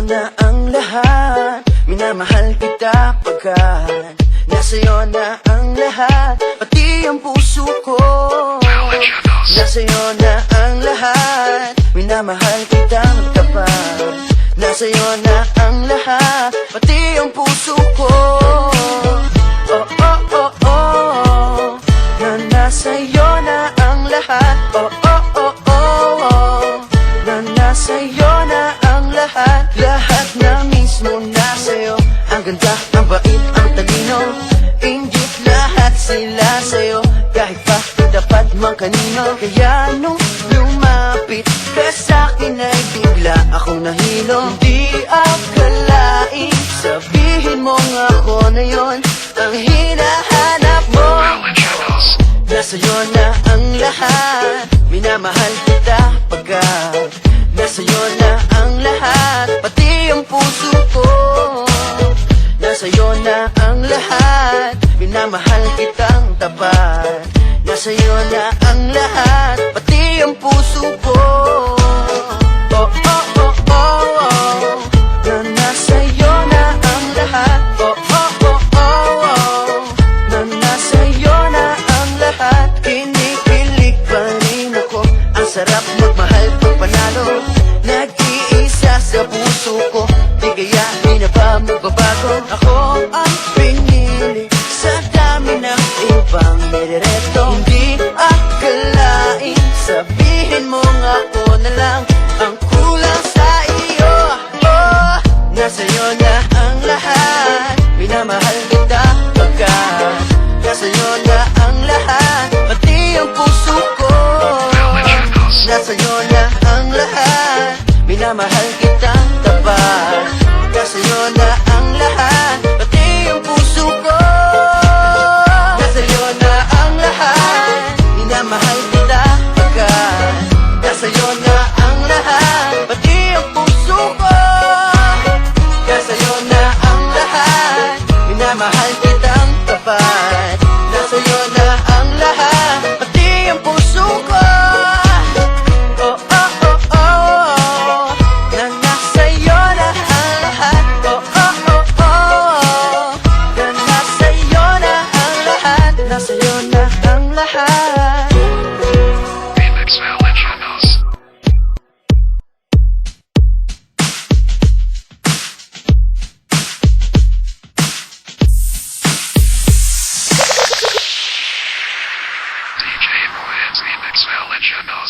na ang lahat, minamahal kita pagkat nasa'yo na ang lahat, pati ang puso ko. Nasa'yo na ang lahat, minamahal kitang tapat. Nasa'yo na ang lahat, pati ang puso ko. Oh, oh, oh, oh, na nasa'yo na ang lahat. Oh, oh, oh, oh, oh, na nasa'yo na ang lahat. Lahat na mismo nasa'yo, ang ganda, ang bait, ang talino. Inggit lahat sila sa'yo, kahit pa dapat mang kanino. Kaya nung lumapit ka sa'kin ay bigla akong nahilo. Hindi akalain, sabihin mong ako na yon ang hinahanap mo. Nasa'yo na ang lahat, minamahal kita pagkat nasa'yo na ang lahat, pati ang puso ko. Nasa'yo na ang lahat, minamahal kitang tapat. Nasa'yo na ang lahat, pati ang puso ko. Oh, oh, oh, oh, oh, na nasa'yo na ang lahat. Oh, oh, oh, oh, oh, na nasa'yo na ang lahat. Kinikilig pa rin ako, ang sarap magmahal pag panalo. Nag-iisa sa puso ko, di kaya di na ba magbabago? Ako ang pinili sa dami ng ibang nirereto. Hindi akalain, sabihin mo nga ako na lang ang kulang sa iyo. Oh, nasa'yo na ang lahat, minamahal kita pagkat nasa'yo na ang lahat, pati ang puso ko. Nasa'yo na ang lahat, minamahal kitang tapat. Nasa'yo na ang lahat, pati ang puso ko. Nasa'yo na ang lahat, minamahal kita pagkat nasa'yo na ang lahat, pati ang puso ko. Nasa'yo na ang lahat, minamahal kitang tapat. Nasa'yo na ang lahat, pati ang puso ko. Oh, oh, oh, oh, na nasa'yo na ang lahat. Oh, oh, oh, oh, na nasa'yo na ang lahat. Nasa'yo na ang lahat. Remix Valencianos. DJ Moeds Remix Valencianos.